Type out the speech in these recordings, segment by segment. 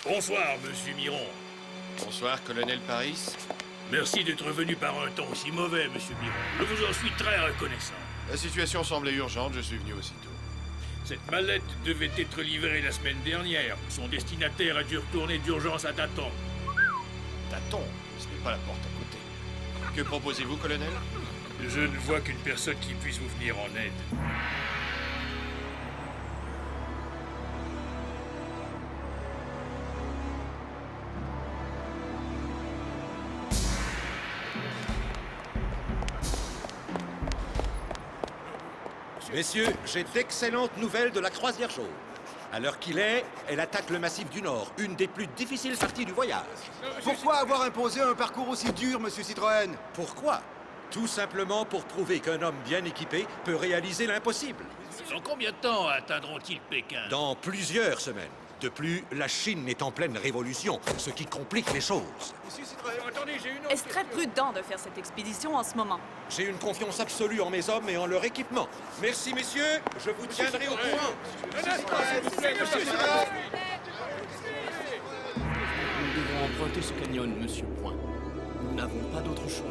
Bonsoir, monsieur Miron. Bonsoir, colonel Paris. Merci d'être venu par un ton si mauvais, monsieur Miron. Je vous en suis très reconnaissant. La situation semblait urgente, je suis venu aussitôt. Cette mallette devait être livrée la semaine dernière. Son destinataire a dû retourner d'urgence à Taton. Taton, ce n'est pas la porte à côté. Que proposez-vous, colonel? Je ne vois qu'une personne qui puisse vous venir en aide. Messieurs, j'ai d'excellentes nouvelles de la croisière jaune. À l'heure qu'il est, elle attaque le massif du Nord, une des plus difficiles parties du voyage. Pourquoi avoir imposé un parcours aussi dur, monsieur Citroën? Pourquoi? Tout simplement pour prouver qu'un homme bien équipé peut réaliser l'impossible. Dans combien de temps atteindront-ils Pékin? Dans plusieurs semaines. De plus, la Chine est en pleine révolution, ce qui complique les choses. Monsieur Citroën, Attendez, j'ai une Est-ce très prudent de faire cette expédition en ce moment? J'ai une confiance absolue en mes hommes et en leur équipement. Merci, messieurs, je vous tiendrai au courant. Nous devons emprunter ce canyon, monsieur Point. Nous n'avons pas d'autre choix.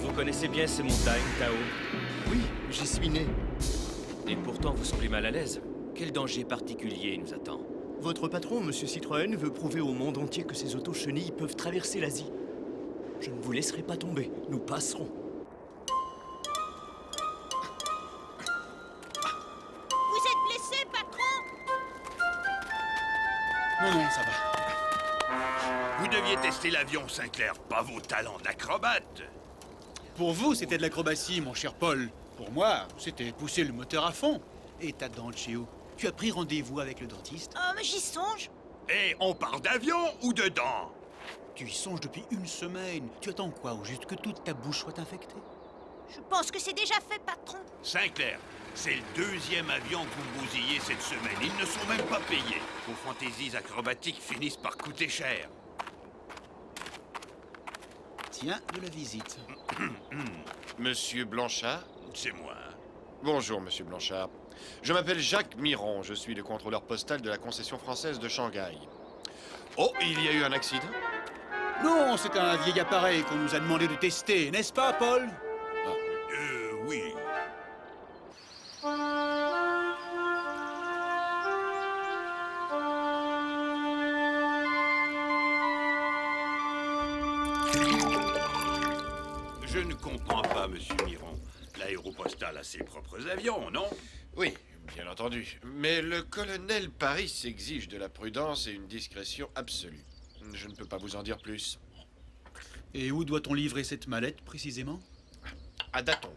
Vous connaissez bien ces montagnes, Tao? Oui, j'y suis né. Et pourtant, vous semblez mal à l'aise. Quel danger particulier nous attend? Votre patron, monsieur Citroën, veut prouver au monde entier que ces auto-chenilles peuvent traverser l'Asie. Je ne vous laisserai pas tomber. Nous passerons. Vous êtes blessé, patron? Non, ça va. Vous deviez tester l'avion, Sinclair, pas vos talents d'acrobate. Pour vous, c'était de l'acrobatie, mon cher Paul. Pour moi, c'était pousser le moteur à fond. Et ta dent, Chéo, tu as pris rendez-vous avec le dentiste? Oh, mais j'y songe. Et on parle d'avion ou de dents? Tu y songes depuis une semaine. Tu attends quoi, au juste que toute ta bouche soit infectée? Je pense que c'est déjà fait, patron. Sinclair, c'est le deuxième avion que vous bousillez cette semaine. Ils ne sont même pas payés. Vos fantaisies acrobatiques finissent par coûter cher. Tiens, de la visite. Monsieur Blanchard? C'est moi. Bonjour, monsieur Blanchard. Je m'appelle Jacques Miron, je suis le contrôleur postal de la concession française de Shanghai. Oh, il y a eu un accident? Non, c'est un vieil appareil qu'on nous a demandé de tester, n'est-ce pas, Paul? Oui. Je ne comprends pas, monsieur Miron. L'aéropostale a ses propres avions, non? Oui, bien entendu. Mais le colonel Paris exige de la prudence et une discrétion absolue. Je ne peux pas vous en dire plus. Et où doit-on livrer cette mallette, précisément? À Daton.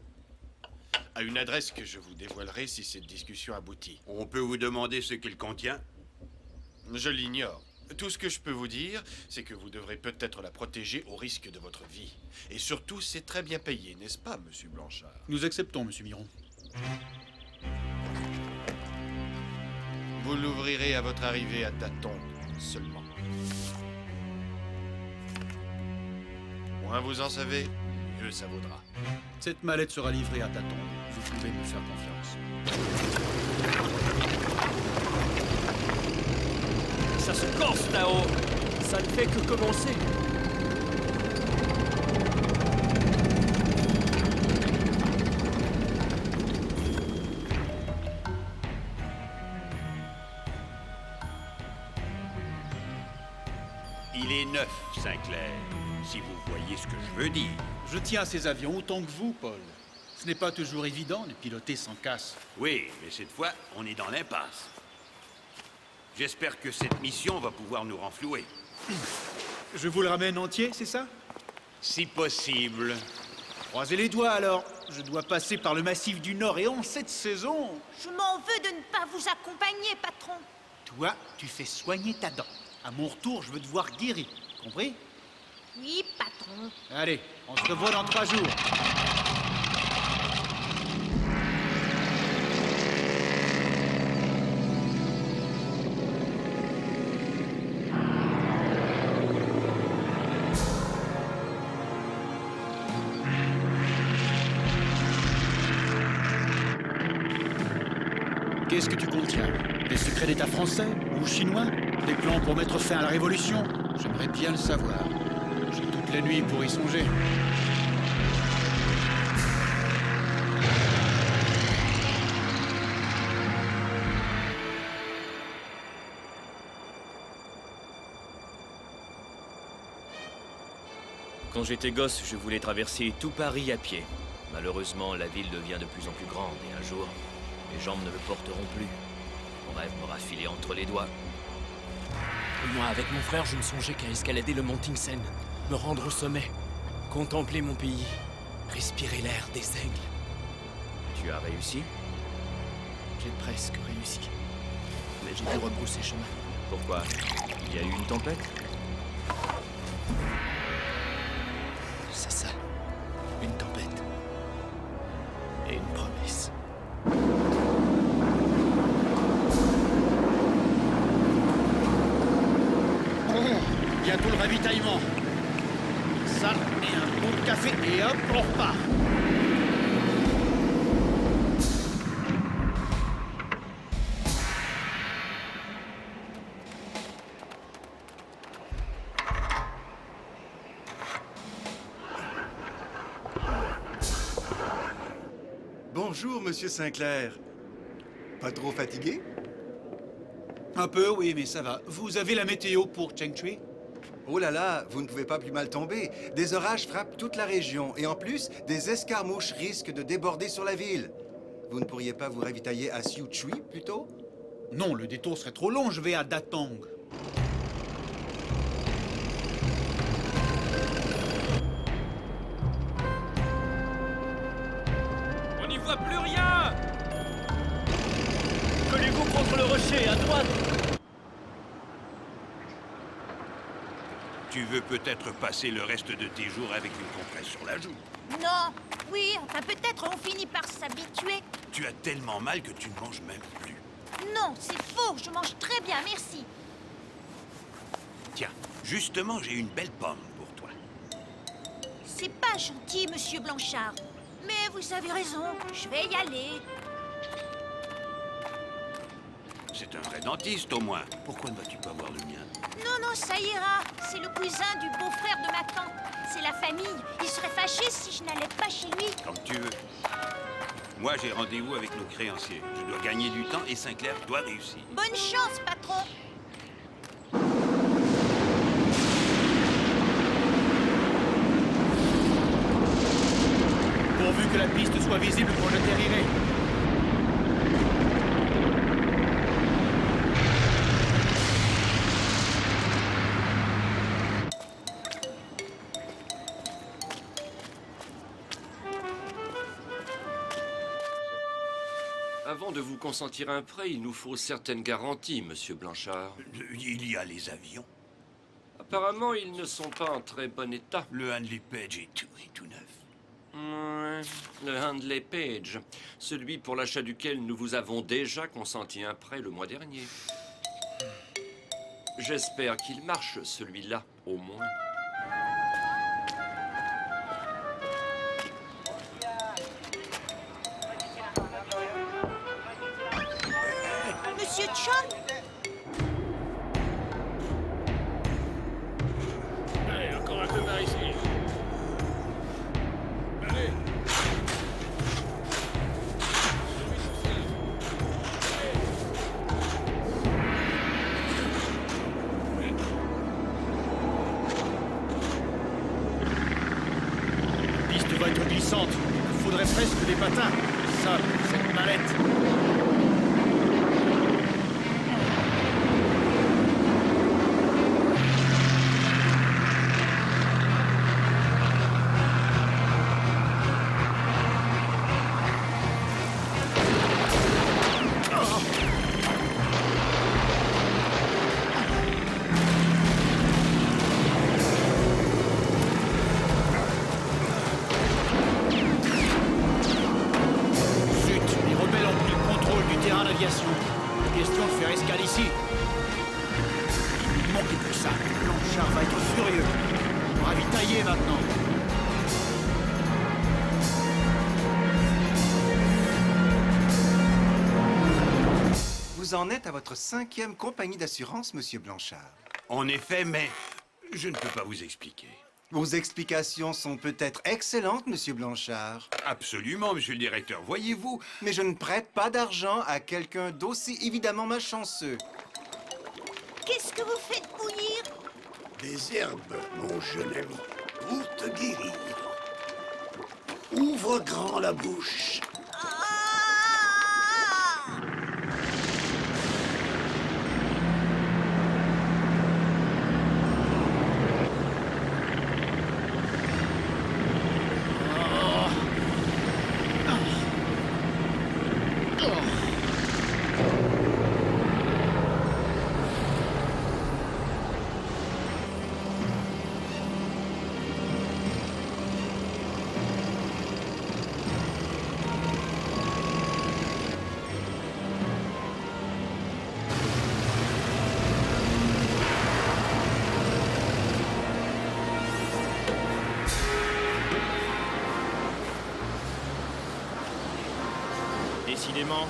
À une adresse que je vous dévoilerai si cette discussion aboutit. On peut vous demander ce qu'il contient? Je l'ignore. Tout ce que je peux vous dire, c'est que vous devrez peut-être la protéger au risque de votre vie. Et surtout, c'est très bien payé, n'est-ce pas, monsieur Blanchard? Nous acceptons, monsieur Miron. Vous l'ouvrirez à votre arrivée à Daton seulement. Moins vous en savez, mieux ça vaudra. Cette mallette sera livrée à Taton. Vous pouvez me faire confiance. Ça se corse, Tao. Ça ne fait que commencer. Il est neuf, Sinclair, si vous voyez ce que je veux dire. Je tiens à ces avions autant que vous, Paul. Ce n'est pas toujours évident de piloter sans casse. Oui, mais cette fois, on est dans l'impasse. J'espère que cette mission va pouvoir nous renflouer. Je vous le ramène entier, c'est ça? Si possible. Croisez les doigts alors. Je dois passer par le massif du Nord et en cette saison... Je m'en veux de ne pas vous accompagner, patron. Toi, tu fais soigner ta dent. À mon retour, je veux te voir guéri. Compris? Oui, patron. Allez, on se revoit dans 3 jours. Qu'est-ce que tu contiens? Des secrets d'État français ou chinois? Des plans pour mettre fin à la Révolution? J'aimerais bien le savoir. J'ai toute la nuit pour y songer. Quand j'étais gosse, je voulais traverser tout Paris à pied. Malheureusement, la ville devient de plus en plus grande et un jour, mes jambes ne me porteront plus. Mon rêve m'aura filé entre les doigts. Moi, avec mon frère, je ne songeais qu'à escalader le mont Tingsen, me rendre au sommet, contempler mon pays, respirer l'air des aigles. Tu as réussi? J'ai presque réussi. Mais j'ai dû rebrousser chemin. Pourquoi? Il y a eu une tempête? C'est ça. Une tempête. Et une promesse. Bientôt le ravitaillement. Ça et un bon café et hop, on repart. Bonjour, monsieur Sinclair. Pas trop fatigué? Un peu, oui, mais ça va. Vous avez la météo pour Chengchui? Oh là là, vous ne pouvez pas plus mal tomber. Des orages frappent toute la région et en plus, des escarmouches risquent de déborder sur la ville. Vous ne pourriez pas vous ravitailler à Xiuchui plutôt? Non, le détour serait trop long, je vais à Datong. On n'y voit plus rien! Collez-vous contre le rocher, à droite! Tu veux peut-être passer le reste de tes jours avec une compresse sur la joue. Non, oui, enfin peut-être on finit par s'habituer. Tu as tellement mal que tu ne manges même plus. Non, c'est faux, je mange très bien, merci. Tiens, justement, j'ai une belle pomme pour toi. C'est pas gentil, monsieur Blanchard. Mais vous avez raison, je vais y aller. C'est un vrai dentiste, au moins. Pourquoi ne vas-tu pas voir le mien? Non, non, ça ira. C'est le cousin du beau-frère de ma tante. C'est la famille. Il serait fâché si je n'allais pas chez lui. Comme tu veux. Moi, j'ai rendez-vous avec nos créanciers. Je dois gagner du temps et Sinclair doit réussir. Bonne chance, patron. Pourvu que la piste soit visible quand j'atterrirai. Avant de vous consentir un prêt, il nous faut certaines garanties, monsieur Blanchard. Il y a les avions. Apparemment, ils ne sont pas en très bon état. Le Handley Page est tout neuf. Ouais, le Handley Page, celui pour l'achat duquel nous vous avons déjà consenti un prêt le mois dernier. J'espère qu'il marche, celui-là, au moins. Monsieur Chong? Allez, encore un peu par ici. Allez. descente. Il faudrait presque des patins. Ça, cette mallette. Question de faire escale ici. Il manquait plus que ça. Blanchard va être furieux. Ravitailler maintenant. Vous en êtes à votre 5e compagnie d'assurance, monsieur Blanchard. En effet, mais je ne peux pas vous expliquer. Vos explications sont peut-être excellentes, monsieur Blanchard. Absolument, monsieur le directeur. Voyez-vous... Mais je ne prête pas d'argent à quelqu'un d'aussi évidemment malchanceux. Qu'est-ce que vous faites bouillir? Des herbes, mon jeune ami, pour te guérir. Ouvre grand la bouche. Décidément.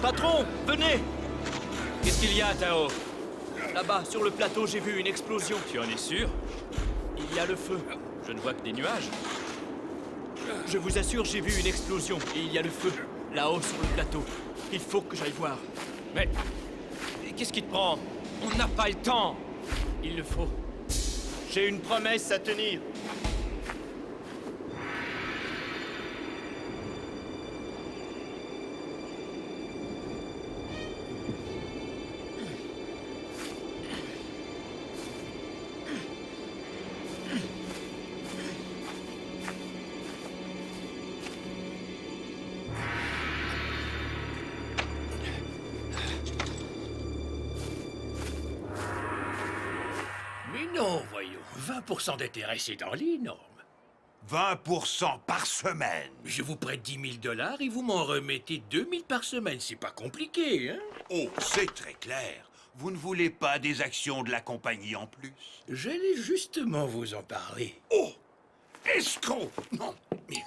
Patron, venez! Qu'est-ce qu'il y a, Tao? Là-bas, sur le plateau, j'ai vu une explosion. Tu en es sûr? Il y a le feu. Je ne vois que des nuages. Je vous assure, j'ai vu une explosion et il y a le feu. Là-haut, sur le plateau. Il faut que j'aille voir. Mais qu'est-ce qui te prend? On n'a pas le temps. Il le faut. J'ai une promesse à tenir. Mais non, voyons. 20% d'intérêt, c'est dans les normes. 20% par semaine. Je vous prête 10 000 $ et vous m'en remettez 2 000 par semaine. C'est pas compliqué, hein? Oh, c'est très clair. Vous ne voulez pas des actions de la compagnie en plus? J'allais justement vous en parler. Oh! Escroc! Non, mais...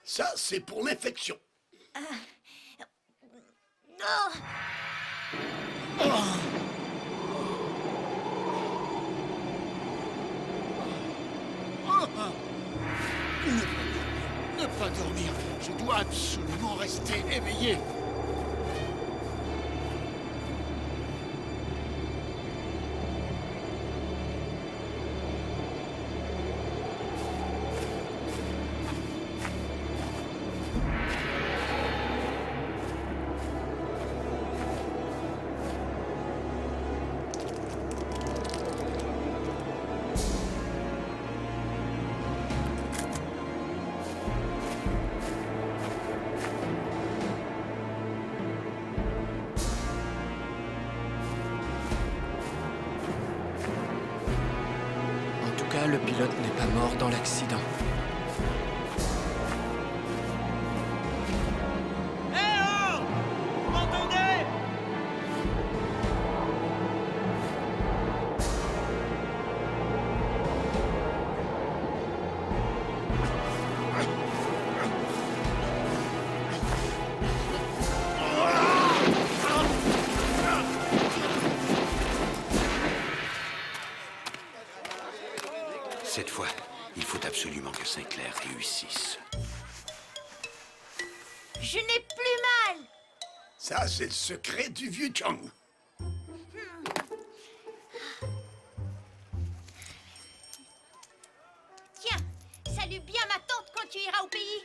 Ça, c'est pour l'infection. Non! Ne pas dormir. Je dois absolument rester éveillé. cas, le pilote n'est pas mort dans l'accident. Cette fois, il faut absolument que Sinclair réussisse. Je n'ai plus mal. Ça, c'est le secret du vieux Chang. Tiens, salue bien ma tante quand tu iras au pays.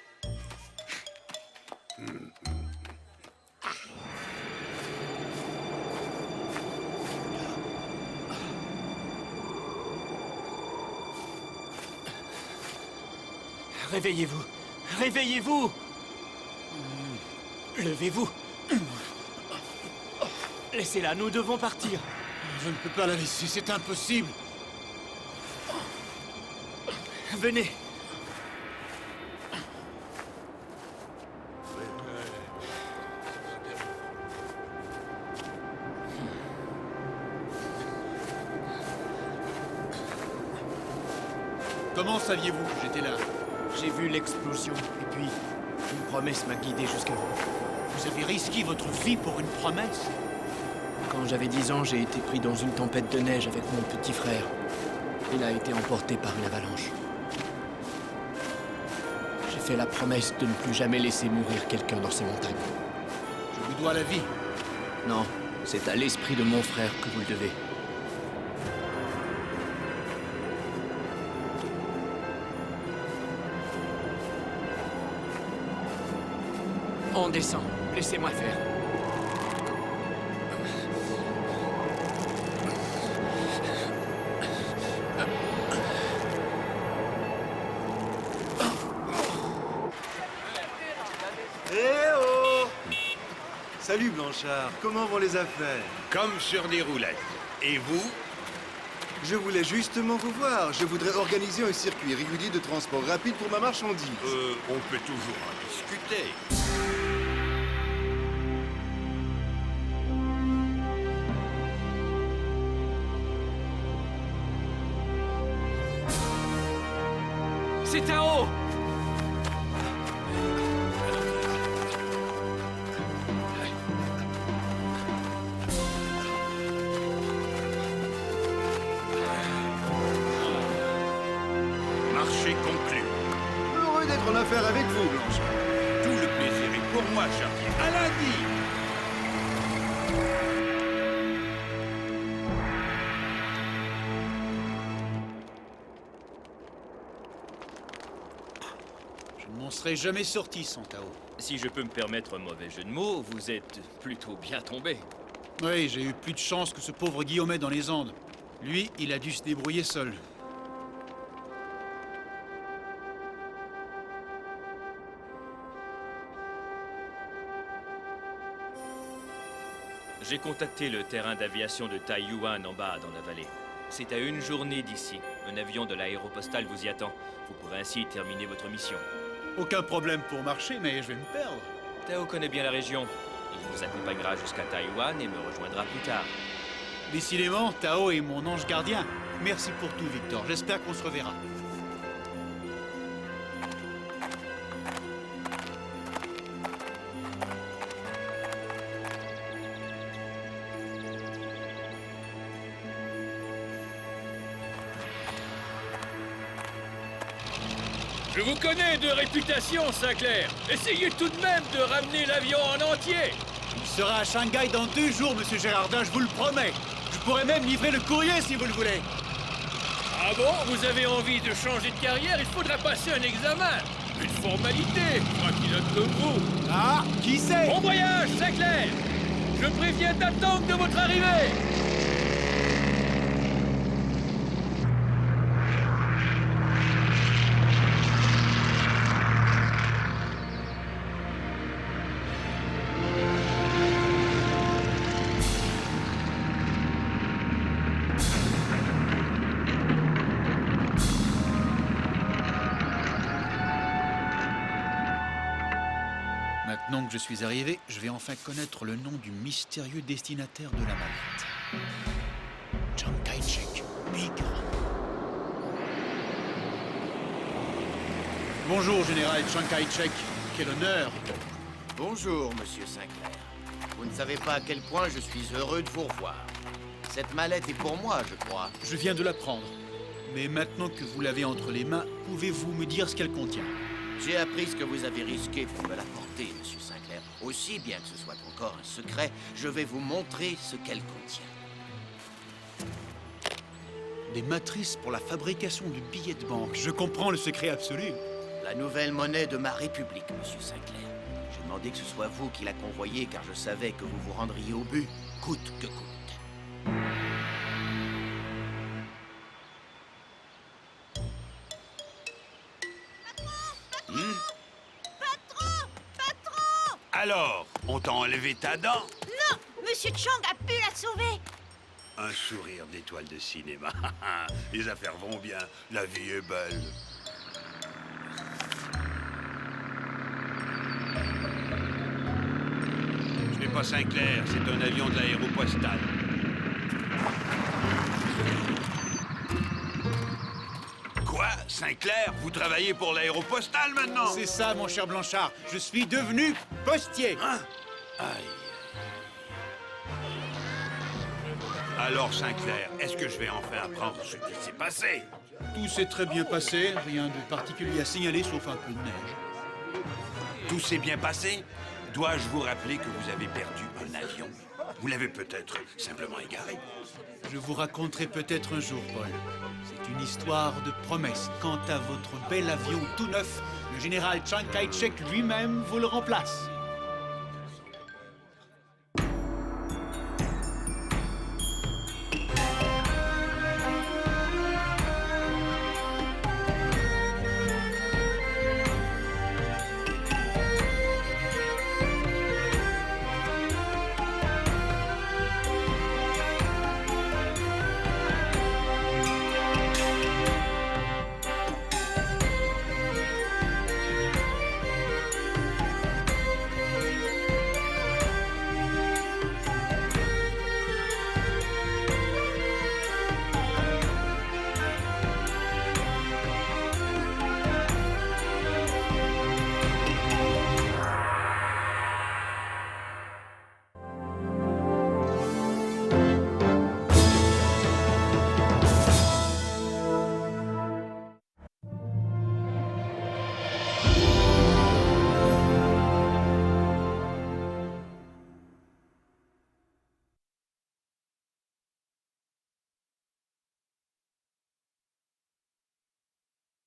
Réveillez-vous! Réveillez-vous! Levez-vous! Laissez-la, nous devons partir. Je ne peux pas la laisser, c'est impossible. Venez. Comment saviez-vous que j'étais là? J'ai vu l'explosion, et puis une promesse m'a guidé jusqu'à vous. Vous avez risqué votre vie pour une promesse? Quand j'avais 10 ans, j'ai été pris dans une tempête de neige avec mon petit frère. Il a été emporté par une avalanche. J'ai fait la promesse de ne plus jamais laisser mourir quelqu'un dans ces montagnes. Je vous dois la vie. Non, c'est à l'esprit de mon frère que vous le devez. On descend. Laissez-moi faire. Eh oh! Salut Blanchard, comment vont les affaires? Comme sur des roulettes. Et vous? Je voulais justement vous voir. Je voudrais organiser un circuit régulier de transport rapide pour ma marchandise. On peut toujours en discuter. C'est Tao! Marché conclu. Heureux d'être en affaire avec vous, Blanchard. Tout le plaisir est pour moi, Chartier. À lundi! Je ne m'en serais jamais sorti sans Tao. Si je peux me permettre un mauvais jeu de mots, vous êtes plutôt bien tombé. Oui, j'ai eu plus de chance que ce pauvre Guillaumet dans les Andes. Lui, il a dû se débrouiller seul. J'ai contacté le terrain d'aviation de Taiyuan en bas dans la vallée. C'est à 1 journée d'ici. Un avion de l'aéropostale vous y attend. Vous pourrez ainsi terminer votre mission. Aucun problème pour marcher, mais je vais me perdre. Tao connaît bien la région. Il vous accompagnera jusqu'à Taïwan et me rejoindra plus tard. Décidément, Tao est mon ange gardien. Merci pour tout, Victor. J'espère qu'on se reverra. Je vous connais de réputation, Sinclair. Essayez tout de même de ramener l'avion en entier. Il sera à Shanghai dans 2 jours, monsieur Gérardin, je vous le promets. Je pourrais même livrer le courrier si vous le voulez. Ah bon? Vous avez envie de changer de carrière? Il faudra passer un examen. Une formalité pour un pilote comme vous. Ah, qui sait? Bon voyage, Sinclair. Je préviens d'attendre de votre arrivée. Maintenant que je suis arrivé, je vais enfin connaître le nom du mystérieux destinataire de la mallette. Chiang Kai-shek, Bigre. Bonjour, général Chiang Kai-shek. Quel honneur. Bonjour, monsieur Sinclair. Vous ne savez pas à quel point je suis heureux de vous revoir. Cette mallette est pour moi, je crois. Je viens de la prendre. Mais maintenant que vous l'avez entre les mains, pouvez-vous me dire ce qu'elle contient? J'ai appris ce que vous avez risqué pour me l'apporter, monsieur Sinclair. Aussi bien que ce soit encore un secret, je vais vous montrer ce qu'elle contient. Des matrices pour la fabrication de billets de banque. Je comprends le secret absolu. La nouvelle monnaie de ma République, monsieur Sinclair. J'ai demandé que ce soit vous qui la convoyiez, car je savais que vous vous rendriez au but, coûte que coûte. Alors, on t'a enlevé ta dent? Non, Monsieur Chang a pu la sauver. Un sourire d'étoile de cinéma. Les affaires vont bien, la vie est belle. Ce n'est pas Sinclair, c'est un avion de l'aéropostale. Quoi? Sinclair? Vous travaillez pour l'aéropostale maintenant? C'est ça, mon cher Blanchard. Je suis devenu postier. Hein? Aïe. Alors, Sinclair, est-ce que je vais enfin apprendre ce qui s'est passé? Tout s'est très bien passé. Rien de particulier à signaler, sauf un peu de neige. Tout s'est bien passé? Dois-je vous rappeler que vous avez perdu un avion? Vous l'avez peut-être simplement égaré. Je vous raconterai peut-être un jour, Paul. C'est une histoire de promesse. Quant à votre bel avion tout neuf, le général Chiang Kai-shek lui-même vous le remplace.